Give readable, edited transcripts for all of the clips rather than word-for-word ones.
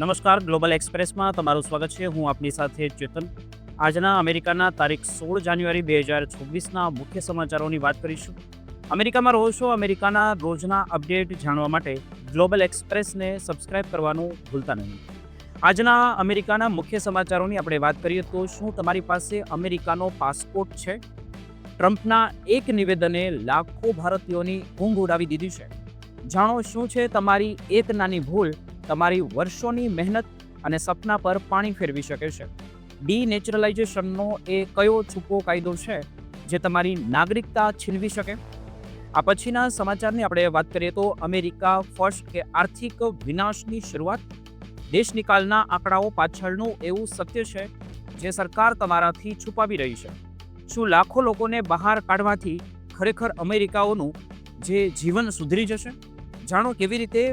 નમસ્કાર, ગ્લોબલ એક્સપ્રેસમાં તમારું સ્વાગત છે. હું આપની સાથે ચેતન. આજના અમેરિકાના તારીખ 16 જાન્યુઆરી 2026ના મુખ્ય સમાચારોની વાત કરીશું. અમેરિકામાં રહો છો, અમેરિકાના રોજના અપડેટ જાણવા માટે ગ્લોબલ એક્સપ્રેસને સબસ્ક્રાઇબ કરવાનું ભૂલતા નહીં. આજના અમેરિકાના મુખ્ય સમાચારોની આપણે વાત કરીએ તો શું તમારી પાસે અમેરિકાનો પાસપોર્ટ છે? ટ્રમ્પના એક નિવેદને લાખો ભારતીયોની ઊંઘ ઉડાવી દીધી છે. જાણો શું છે તમારી એક નાની ભૂલ તમારી વર્ષોની મહેનત અને સપના પર પાણી ફેરવી શકે છે. ડીનેચરલાઇઝેશનનો એ કયો છૂપો કાયદો છે જે તમારી નાગરિકતા છીનવી શકે? આ પછીના સમાચારની આપણે વાત કરીએ તો અમેરિકા ફર્સ્ટ કે આર્થિક વિનાશની શરૂઆત. દેશ નિકાલના આંકડાઓ પાછળનું એવું સત્ય છે જે સરકાર તમારાથી છુપાવી રહી છે. શું લાખો લોકોને બહાર કાઢવાથી ખરેખર અમેરિકાઓનું જે જીવન સુધરી જશે? જાણો કેવી રીતે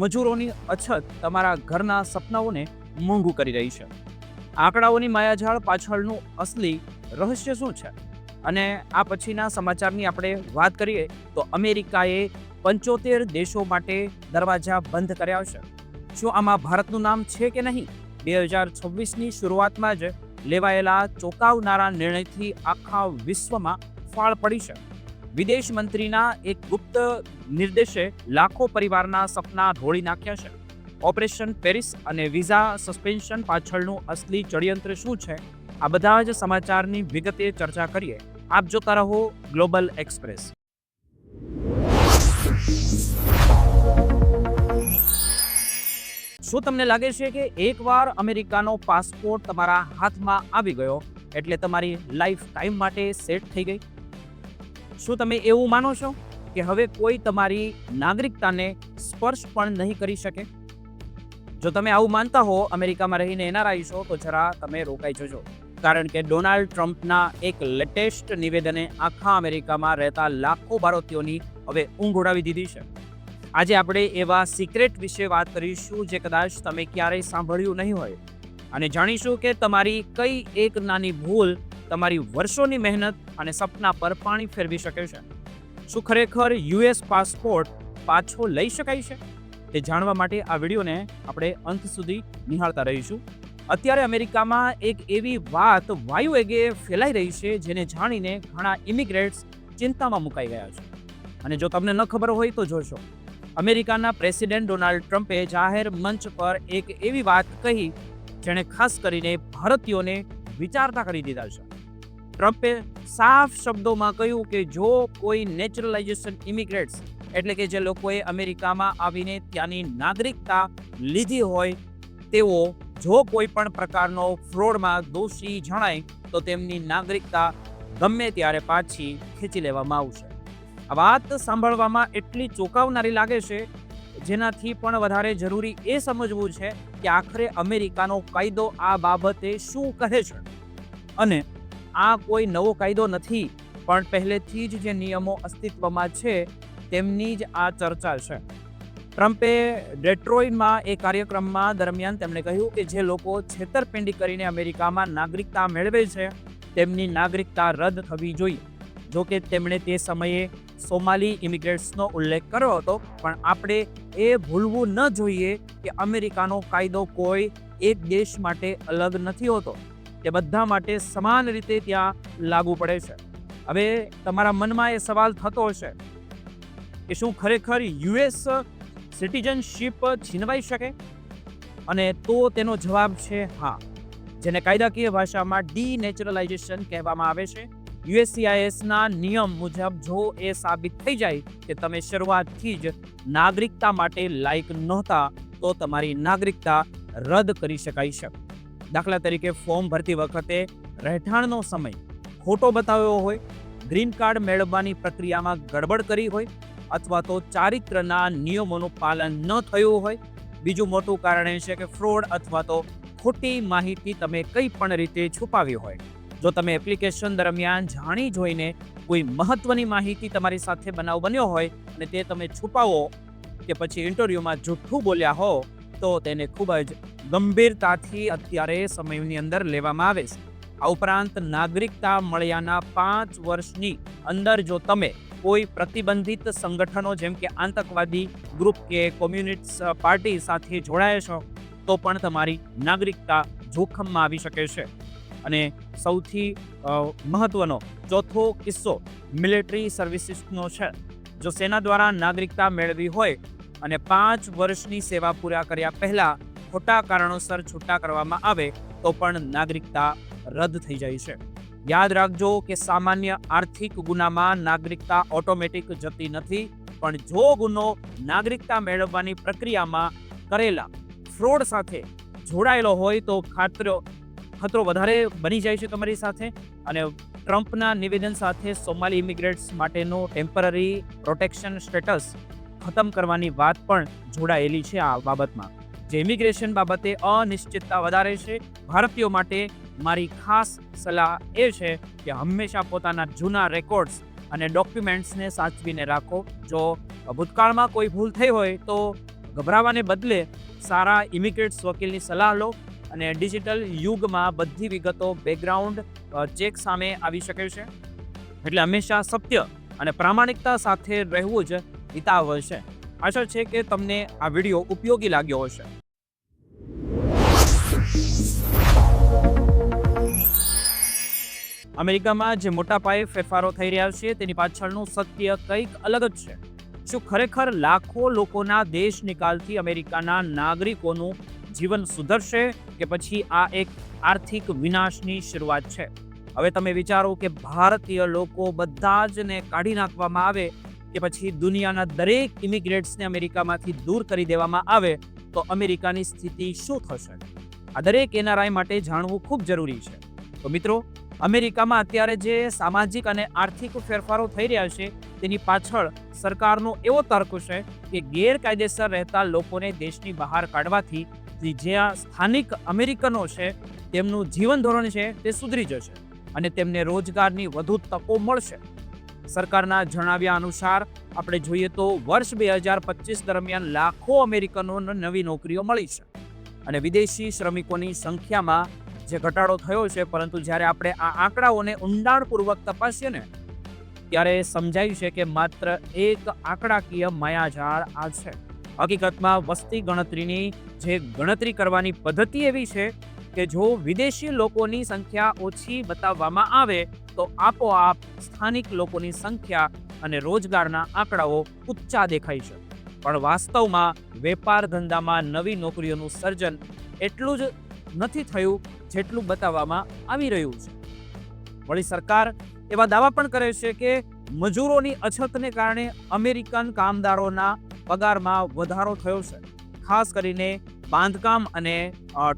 મજૂરોની અછત તમારા ઘરના સપનાઓને મોંઘું કરી રહી છે. આંકડાઓની માયાજાળ પાછળનું અસલી રહસ્ય શું છે? અને આ પછીના સમાચારની આપણે વાત કરીએ તો અમેરિકાએ 75 દેશો માટે દરવાજા બંધ કર્યા છે. શું આમાં ભારતનું નામ છે કે નહીં? 2026ની શરૂઆતમાં જ લેવાયેલા ચોંકાવનારા નિર્ણયથી આખા વિશ્વમાં ફાળ પડી છે. વિદેશ મંત્રીના એક ગુપ્ત નિર્દેશે લાખો પરિવારના સપના ઢોળી નાખ્યા છે. ઓપરેશન પેરિસ અને વિઝા સસ્પેન્શન પાછળનું અસલી ષડયંત્ર શું છે? આ બધા જ સમાચારની વિગતે ચર્ચા કરીએ. આપ જોતા રહો ગ્લોબલ એક્સપ્રેસ. શું તમને લાગે છે કે એકવાર અમેરિકાનો પાસપોર્ટ તમારા હાથમાં આવી ગયો એટલે તમારી લાઈફ ટાઈમ માટે સેટ થઈ ગઈ? શું તમે એવું માનો છો કે હવે કોઈ તમારી નાગરિકતાને સ્પર્શ પણ નહીં કરી શકે? જો તમે આવું માનતા હો, અમેરિકામાં રહીને એનઆરઆઈ છો, તો જરા તમે રોકાઈ જજો. કારણ કે ડોનાલ્ડ ટ્રમ્પના એક લેટેસ્ટ નિવેદને આખા અમેરિકામાં રહેતા લાખો ભારતીયોની હવે ઊંઘ ઉડાવી દીધી છે. આજે આપણે એવા સિક્રેટ વિશે વાત કરીશું જે કદાચ તમે ક્યારેય સાંભળ્યું નહીં હોય, અને જાણીશું કે તમારી કઈ એક નાની ભૂલ તમારી વર્ષોની મહેનત અને સપના પર પાણી ફેરવી શકે છે. શું ખરેખર યુએસ પાસપોર્ટ પાછો લઈ શકાય છે? તે જાણવા માટે આ વિડીયોને આપણે અંત સુધી નિહાળતા રહીશું. અત્યારે અમેરિકામાં એક એવી વાત વાયુવેગે ફેલાઈ રહી છે જેને જાણીને ઘણા ઇમિગ્રેટ્સ ચિંતામાં મુકાઈ ગયા છે. અને જો તમને ન ખબર હોય તો જોશો. અમેરિકાના પ્રેસિડેન્ટ ડોનાલ્ડ ટ્રમ્પે જાહેર મંચ પર એક એવી વાત કહી જેણે ખાસ કરીને ભારતીયોને વિચારતા કરી દીધા છે. ટ્રમ્પે સાફ શબ્દોમાં કહ્યું કે જો કોઈ નેચરલાઇઝેશન ઇમિગ્રેટ્સ એટલે કે જે લોકોએ અમેરિકામાં આવીને ત્યાંની નાગરિકતા લીધી હોય તેઓ જો કોઈ પણ પ્રકારનો ફ્રોડમાં દોષી જણાય તો તેમની નાગરિકતા ગમે ત્યારે પાછી ખેંચી લેવામાં આવશે. આ વાત સાંભળવામાં એટલી ચોંકાવનારી લાગે છે, જેનાથી પણ વધારે જરૂરી એ સમજવું છે કે આખરે અમેરિકાનો કાયદો આ બાબતે શું કહે છે. અને આ કોઈ નવો કાયદો નથી, પણ પહેલેથી જ જે નિયમો અસ્તિત્વમાં છે તેમની જ આ ચર્ચા છે. ટ્રમ્પે ડેટ્રોઇટમાં એક કાર્યક્રમમાં દરમિયાન તેમણે કહ્યું કે જે લોકો છેતરપિંડી કરીને અમેરિકામાં નાગરિકતા મેળવે છે તેમની નાગરિકતા રદ થવી જોઈએ. જોકે તેમણે તે સમયે સોમાલી ઇમિગ્રેટ્સનો ઉલ્લેખ કર્યો હતો, પણ આપણે એ ભૂલવું ન જોઈએ કે અમેરિકાનો કાયદો કોઈ એક દેશ માટે અલગ નથી હોતો. તે બધા માટે સમાન રીતે ત્યાં લાગુ પડે છે. હવે તમારા મનમાં એ સવાલ થતો હશે કે શું ખરેખર યુએસ સિટીઝનશીપ છીનવાઈ શકે? અને તો તેનો જવાબ છે હા, જેને કાયદાકીય ભાષામાં ડીનેચરલાઇઝેશન કહેવામાં આવે છે. યુએસસીઆઈએસના નિયમ મુજબ જો એ સાબિત થઈ જાય કે તમે શરૂઆતથી જ નાગરિકતા માટે લાયક નહોતા તો તમારી નાગરિકતા રદ કરી શકાય છે. દાખલા તરીકે ફોર્મ ભરતી વખતે રહેઠાણનો સમય ખોટો બતાવ્યો હોય, ગ્રીન કાર્ડ મેળવવાની પ્રક્રિયામાં ગડબડ કરી હોય, અથવા તો ચારિત્રના નિયમોનું પાલન ન થયું હોય. બીજું મોટું કારણ એ છે કે ફ્રોડ અથવા તો ખોટી માહિતી તમે કઈ પણ રીતે છુપાવી હોય. જો તમે એપ્લિકેશન દરમિયાન જાણી જોઈને કોઈ મહત્વની માહિતી તમારી સાથે બનાવ બન્યો હોય અને તે તમે છુપાવો કે પછી ઇન્ટરવ્યૂમાં જૂઠું બોલ્યા હો તો તેને ખૂબ જ ગંભીરતાથી અત્યારે સમયની અંદર લેવામાં આવે છે. આ ઉપરાંત નાગરિકતા મળ્યાના 5 વર્ષની અંદર જો તમે કોઈ પ્રતિબંધિત સંગઠનો જેમ કે આતંકવાદી ગ્રુપ કે કોમ્યુનિસ્ટ પાર્ટી સાથે જોડાયા છો તો પણ તમારી નાગરિકતા જોખમમાં આવી શકે છે. અને સૌથી મહત્વનો ચોથો કિસ્સો મિલિટરી સર્વિસીસનો છે. જો સેના દ્વારા નાગરિકતા મેળવી હોય અને 5 વર્ષની સેવા પૂરા કર્યા પહેલા ખોટા કારણોસર છૂટા કરવામાં આવે તો પણ નાગરિકતા રદ થઈ જાય છે. યાદ રાખજો કે સામાન્ય આર્થિક ગુનામાં નાગરિકતા ઓટોમેટિક જતી નથી, પણ જો ગુનો નાગરિકતા મેળવવાની પ્રક્રિયામાં કરેલા ફ્રોડ સાથે જોડાયેલો હોય તો ખતરો વધારે બની જાય છે તમારી સાથે. અને ટ્રમ્પના નિવેદન સાથે સોમાલી ઇમિગ્રેન્ટ્સ માટેનો ટેમ્પરરી પ્રોટેક્શન સ્ટેટસ ખતમ કરવાની વાત પણ જોડાયેલી છે આ બાબતમાં, જે ઇમિગ્રેશન બાબતે અનિશ્ચિતતા વધારે છે. ભારતીયો માટે મારી ખાસ સલાહ એ છે કે હંમેશા પોતાના જૂના રેકોર્ડ્સ અને ડોક્યુમેન્ટ્સને સાચવીને રાખો. જો ભૂતકાળમાં કોઈ ભૂલ થઈ હોય તો ગભરાવાને બદલે સારા ઇમિગ્રેટ્સ વકીલની સલાહ લો. અને ડિજિટલ યુગમાં બધી વિગતો બેકગ્રાઉન્ડ ચેક સામે આવી શકે છે, એટલે હંમેશા સત્ય અને પ્રામાણિકતા સાથે રહેવું જ હિતાવહ છે. આશા છે કે તમને આ વિડીયો ઉપયોગી લાગ્યો હશે. અમેરિકામાં જે મોટા પાયે ફેરફારો થઈ રહ્યા છે તેની પાછળનું સત્ય કંઈક અલગ જ છે. શું ખરેખર લાખો લોકોના દેશ નિકાલથી અમેરિકાના નાગરિકોનું જીવન સુધરશે કે પછી આ એક આર્થિક વિનાશની શરૂઆત છે? હવે તમે વિચારો કે ભારતીય લોકો બધા જ ને કાઢી નાખવામાં આવે કે પછી દુનિયાના દરેક ઇમિગ્રેન્ટ્સને અમેરિકામાંથી દૂર કરી દેવામાં આવે તો અમેરિકાની સ્થિતિ શું થશે? આ દરેક એનઆરઆઈ માટે જાણવું ખૂબ જરૂરી છે. તો મિત્રો, અમેરિકામાં અત્યારે જે સામાજિક અને આર્થિક ફેરફારો થઈ રહ્યા છે તેની પાછળ સરકારનો એવો તર્ક છે કે ગેરકાયદેસર રહેતા લોકોને દેશની બહાર કાઢવાથી જ્યાં સ્થાનિક અમેરિકનો છે તેમનું જીવન ધોરણ છે તે સુધરી જશે અને તેમને રોજગારની વધુ તકો મળશે. સરકારના જણાવ્યા અનુસાર આપણે જોઈએ તો વર્ષ 2025 દરમિયાન લાખો અમેરિકનોને નવી નોકરીઓ મળી છે અને વિદેશી શ્રમિકોની સંખ્યામાં જે ઘટાડો થયો છે, પરંતુ જ્યારે આપણે આ આંકડાઓને ઊંડાણપૂર્વક તપાસીએ ને ત્યારે સમજાય છે કે માત્ર એક આંકડાકીય માયાજાળ આ છે. હકીકતમાં વસ્તી ગણતરીની જે ગણતરી કરવાની પદ્ધતિ એવી છે કે જો વિદેશી લોકોની સંખ્યા ઓછી બતાવવામાં આવે તો આપોઆપ સ્થાનિક લોકોની સંખ્યા અને રોજગારના આંકડાઓ ઊંચા દેખાય છે. પણ વાસ્તવમાં વેપાર ધંધામાં નવી નોકરીઓનું સર્જન એટલું જ નથી થયું જેટલું બતાવવામાં આવી રહ્યું છે. વળી સરકાર એવા દાવા પણ કરે છે કે મજૂરોની અછતને કારણે અમેરિકન કામદારોના પગારમાં વધારો થયો છે. ખાસ કરીને બાંધકામ અને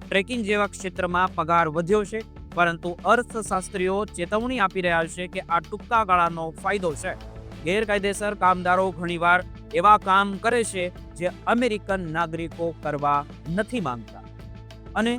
ટ્રેકિંગ જેવા ક્ષેત્રમાં પગાર વધ્યો છે, પરંતુ અર્થશાસ્ત્રીઓ ચેતવણી આપી રહ્યા છે કે આ ટૂંકા ગાળાનો ફાયદો છે. ગેરકાયદેસર કામદારો ઘણીવાર એવા કામ કરે છે જે અમેરિકન નાગરિકો કરવા નથી માંગતા. અને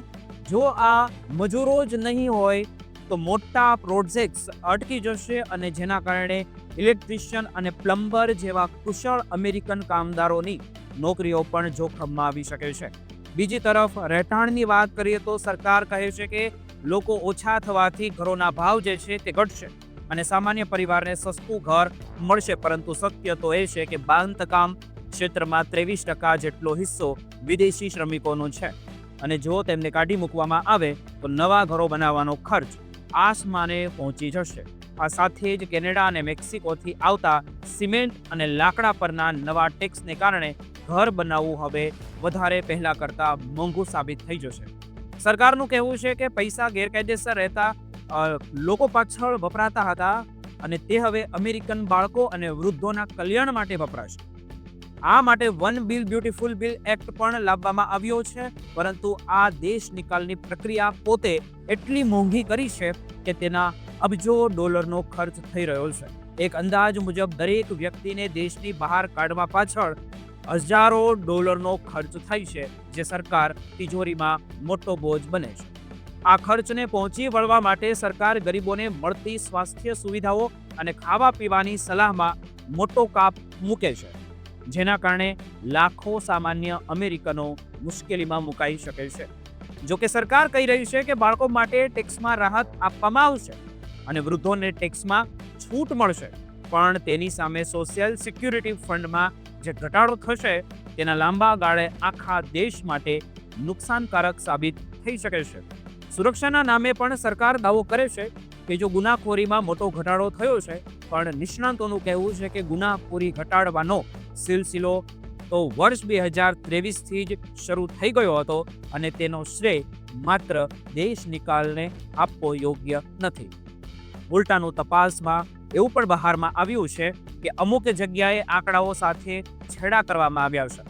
જો આ મજૂરો જ નહીં હોય તો મોટા પ્રોજેક્ટ્સ અટકી જશે અને જેના કારણે ઇલેક્ટ્રિશિયન અને પ્લમ્બર જેવા કુશળ અમેરિકન કામદારોની નોકરીઓ પણ જોખમમાં આવી શકે છે. બીજી તરફ રહેઠાણની વાત કરીએ તો સરકાર કહે છે કે લોકો ઓછા થવાથી ઘરોના ભાવ જે છે તે ઘટશે અને સામાન્ય પરિવારને સસ્તું ઘર મળશે, પરંતુ સત્ય તો એ છે કે બાંધકામ ક્ષેત્રમાં 23% જેટલો હિસ્સો વિદેશી શ્રમિકોનો છે અને જો તેમને કાઢી મૂકવામાં આવે તો નવા ઘરો બનાવવાનો ખર્ચ આસમાને પહોંચી જશે. આ સાથે જ કેનેડા અને મેક્સિકોથી આવતા સિમેન્ટ અને લાકડા પરના નવા ટેક્સને કારણે ઘર બનાવવું હવે વધારે પહેલા કરતાં મોંઘું સાબિત થઈ જશે. સરકારનું કહેવું છે કે પૈસા ગેરકાયદેસર રહેતા લોકો પાછળ વપરાતા હતા અને તે હવે અમેરિકન બાળકો અને વૃદ્ધોના કલ્યાણ માટે વપરાશે. આ માટે one bill beautiful bill act પણ લાવવામાં આવ્યો છે, પરંતુ આ દેશ નિકાલની પ્રક્રિયા પોતે એટલી મોંઘી કરી છે કે તેના અબજો ડોલરનો ખર્ચ થઈ રહ્યો છે. એક અંદાજ મુજબ દરેક વ્યક્તિને દેશની બહાર કાઢવા પાછળ હજારો ડોલરનો ખર્ચ થાય છે, જે સરકાર તિજોરીમાં મોટો બોજ બને છે. આ ખર્ચને પહોંચી વળવા માટે સરકાર ગરીબોને મળતી સ્વાસ્થ્ય સુવિધાઓ અને ખાવા પીવાની સલાહમાં મોટો કાપ મૂકે છે, જેના કારણે લાખો સામાન્ય અમેરિકનો મુશ્કેલીમાં મુકાઈ શકે છે. જોકે સરકાર કહી રહી છે કે બાળકો માટે ટેક્સમાં રાહત આપવામાં આવશે અને વૃદ્ધોને ટેક્સમાં છૂટ મળશે, પણ તેની સામે સોશિયલ સિક્યુરિટી ફંડમાં જે ઘટાડો થશે તેના લાંબા ગાળે આખા દેશ માટે નુકસાનકારક સાબિત થઈ શકે છે. સુરક્ષાના નામે પણ સરકાર દાવો કરે છે કે જો ગુનાખોરીમાં મોટો ઘટાડો થયો છે, પણ નિષ્ણાતોનું કહેવું છે કે ગુનાખોરી ઘટાડવાનો સિલસિલો તો વર્ષ 2023થી જ શરૂ થઈ ગયો હતો અને તેનો શ્રેય માત્ર દેશ નિકાલને આપવો યોગ્ય નથી. ઉલટાનું તપાસમાં એવું પણ બહારમાં આવ્યું છે કે અમુક જગ્યાએ આંકડાઓ સાથે છેડા કરવામાં આવ્યા છે,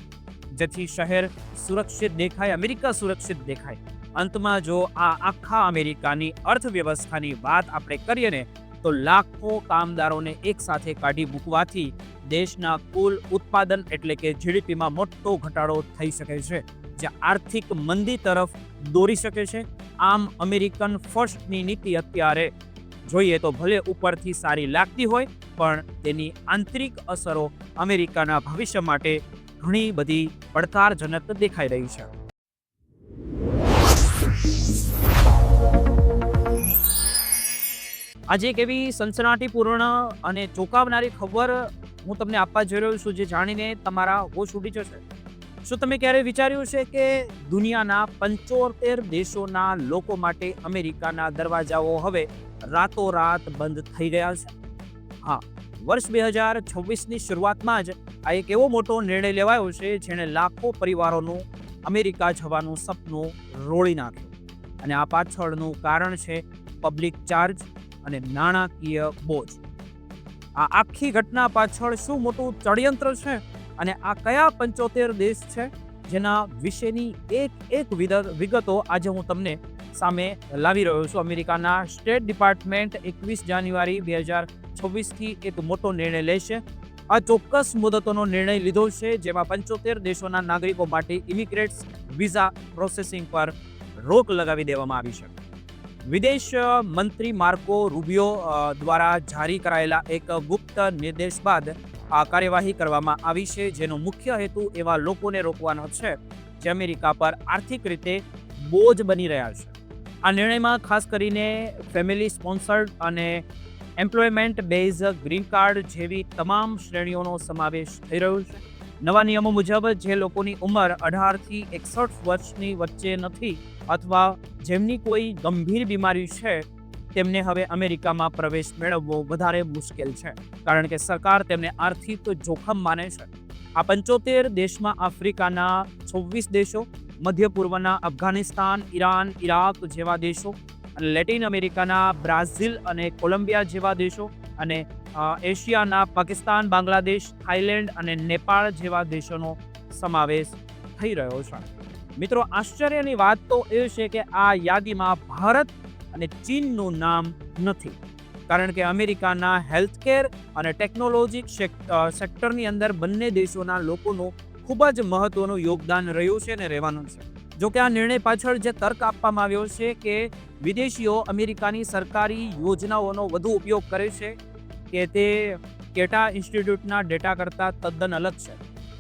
જેથી શહેર સુરક્ષિત દેખાય, અમેરિકા સુરક્ષિત દેખાય. અંતમાં જો આ આખા અમેરિકાની અર્થવ્યવસ્થાની વાત આપણે કરીએ ને, તો લાખો કામદારોને એક સાથે કાઢી મૂકવાથી દેશના કુલ ઉત્પાદન એટલે કે જીડીપીમાં મોટો ઘટાડો થઈ શકે છે, જે આર્થિક મંદી તરફ દોરી શકે છે. આમ અમેરિકન ફર્સ્ટની નીતિ અત્યારે જોઈએ તો ભલે ઉપરથી સારી લાગતી હોય, પણ તેની આંતરિક અસરો અમેરિકાના ભવિષ્ય માટે ઘણી બધી પડકારજનક દેખાઈ રહી છે. આજે એક એવી સનસનાટીપૂર્ણ અને ચોંકાવનારી ખબર હું તમને આપવા જઈ રહ્યો છું, જે જાણીને તમારા હોશ ઉડી જશે. શું તમે ક્યારે વિચાર્યું છે કે દુનિયાના 75 દેશોના લોકો માટે અમેરિકાના દરવાજાઓ હવે રાતોરાત બંધ થઈ ગયા છે? હા, વર્ષ 2026ની શરૂઆતમાં જ આ એક એવો મોટો નિર્ણય લેવાયો છે જેણે લાખો પરિવારોનું અમેરિકા જવાનું સપનું રોળી નાખ્યું. અને આ પાછળનું કારણ છે પબ્લિક ચાર્જ અને નાણાકીય બોજ. આ આખી ઘટના પાછળ શું મોટું ષડયંત્ર છે અને આ કયા 75 દેશ છે જેના વિશેની એક વિગતો આજે હું તમને સામે લાવી રહ્યો છું. અમેરિકાના સ્ટેટ ડિપાર્ટમેન્ટ 21 જાન્યુઆરી 2026થી એક મોટો નિર્ણય લેશે. આ ચોક્કસ મુદતોનો નિર્ણય લીધો છે, જેમાં 75 દેશોના નાગરિકો માટે ઇમિગ્રેટ્સ વિઝા પ્રોસેસિંગ પર રોક લગાવી દેવામાં આવી છે. વિદેશ મંત્રી માર્કો રૂબિયો દ્વારા જારી કરાયેલા એક ગુપ્ત નિર્દેશ બાદ આ કાર્યવાહી કરવામાં આવી છે, જેનો મુખ્ય હેતુ એવા લોકોને રોકવાનો છે જે અમેરિકા પર આર્થિક રીતે બોજ બની રહ્યા છે. આ નિર્ણયમાં ખાસ કરીને ફેમિલી સ્પોન્સર્ડ અને એમ્પ્લોયમેન્ટ બેઝ ગ્રીન કાર્ડ જેવી તમામ શ્રેણીઓનો સમાવેશ થઈ રહ્યો છે. નવા નિયમો મુજબ જે લોકોની ઉંમર 18થી 61 વર્ષની વચ્ચે નથી અથવા જેમની કોઈ ગંભીર બીમારી છે, તેમને હવે અમેરિકામાં પ્રવેશ મેળવવો વધારે મુશ્કેલ છે, કારણ કે સરકાર તેમને આર્થિક જોખમ માને છે. આ 75 દેશમાં આફ્રિકાના 26 દેશો, મધ્ય પૂર્વના અફઘાનિસ્તાન, ઈરાન, ઇરાક જેવા દેશો, અને લેટિન અમેરિકાના બ્રાઝિલ અને કોલંબિયા જેવા દેશો, અને એશિયાના પાકિસ્તાન, બાંગ્લાદેશ, થાઈલેન્ડ અને નેપાળ જેવા દેશોનો સમાવેશ થઈ રહ્યો છે. મિત્રો, આશ્ચર્યની વાત તો એ છે કે આ યાદીમાં ભારત અને ચીનનું નામ નથી, કારણ કે અમેરિકાના હેલ્થકેર અને ટેકનોલોજી સેક્ટરની અંદર બંને દેશોના લોકોનું ખૂબ જ મહત્વનું યોગદાન રહ્યું છે અને રહેવાનું છે. જો કે આ નિર્ણય પાછળ જે તર્ક આપવામાં આવ્યો છે કે વિદેશીઓ અમેરિકાની સરકારી યોજનાઓનો વધુ ઉપયોગ કરે છે કે તે કેટા ઇન્સ્ટિટ્યૂટના ડેટા કરતાં તદ્દન અલગ છે.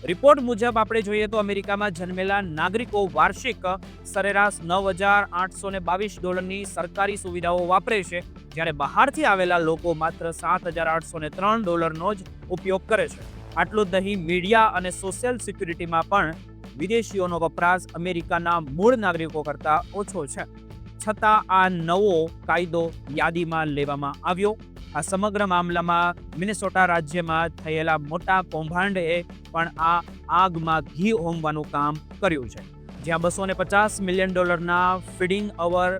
રિપોર્ટ મુજબ આપણે જોઈએ તો અમેરિકામાં જન્મેલા નાગરિકો વાર્ષિક સરેરાશ $9,822 સરકારી સુવિધાઓ વાપરે છે, જ્યારે બહારથી આવેલા લોકો માત્ર $7,803 જ ઉપયોગ કરે છે. આટલું જ નહીં, મીડિયા અને સોશિયલ સિક્યુરિટીમાં પણ વિદેશીઓનો વપરાશ અમેરિકાના મૂળ નાગરિકો કરતાં ઓછો છે. છતાં આ નવો કાયદો યાદીમાં લેવામાં આવ્યો. આ સમગ્ર મામલામાં મિનેસોટા રાજ્યમાં થયેલા મોટા કૌભાંડે પણ આ આગમાં ઘી હોમવાનું કામ કર્યું છે, જ્યાં $250 મિલિયન ફીડિંગ અવર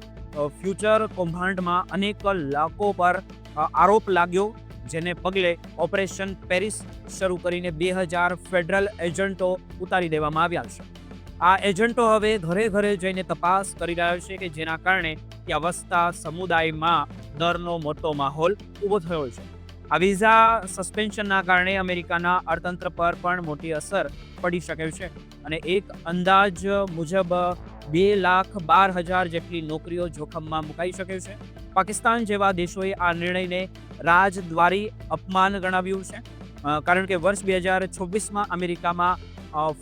ફ્યુચર કૌભાંડમાં અનેક લાખો પર આરોપ લાગ્યો, જેને પગલે ઓપરેશન પેરિસ શરૂ કરીને 2000 ફેડરલ એજન્ટો ઉતારી દેવામાં આવ્યા છે. આ એજન્ટો હવે ઘરે ઘરે જઈને તપાસ કરી રહ્યા છે, કે જેના કારણે ત્યાં વસતા સમુદાયમાં ડરનો મોટો માહોલ ઊભો થયો છે. આ વિઝા સસ્પેન્શનના કારણે અમેરિકાના અર્થતંત્ર પર પણ મોટી અસર પડી શકે છે, અને એક અંદાજ મુજબ 2,12,000 જેટલી નોકરીઓ જોખમમાં મુકાઈ શકે છે. પાકિસ્તાન જેવા દેશોએ આ નિર્ણયને રાજદ્વારી અપમાન ગણાવ્યું છે, કારણ કે વર્ષ 2026માં અમેરિકામાં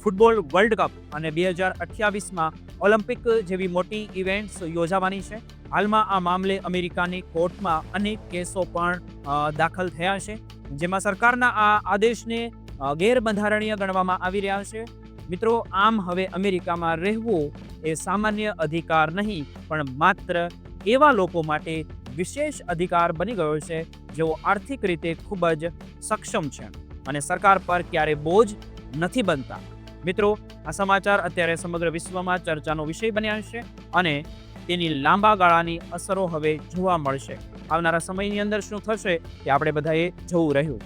ફૂટબોલ વર્લ્ડ કપ અને 2028માં ઓલિમ્પિક જેવી મોટી ઇવેન્ટ્સ યોજાવાની છે. હાલમાં આ મામલે અમેરિકાની કોર્ટમાં અનેક કેસો પણ દાખલ થયા છે, જેમાં સરકારના આ આદેશને ગેરબંધારણીય ગણવામાં આવી રહ્યા છે. મિત્રો, આમ હવે અમેરિકામાં રહેવું એ સામાન્ય અધિકાર નહીં, પણ માત્ર એવા લોકો માટે વિશેષ અધિકાર બની ગયો છે જેઓ આર્થિક રીતે ખૂબ જ સક્ષમ છે અને સરકાર પર ક્યારે બોજ નથી બનતા. મિત્રો, આ સમાચાર અત્યારે સમગ્ર વિશ્વમાં ચર્ચાનો વિષય બન્યા છે અને તેની લાંબા ગાળાની અસરો હવે જોવા મળશે. આવનારા સમયની અંદર શું થશે તે આપણે બધાએ જોવું રહ્યું.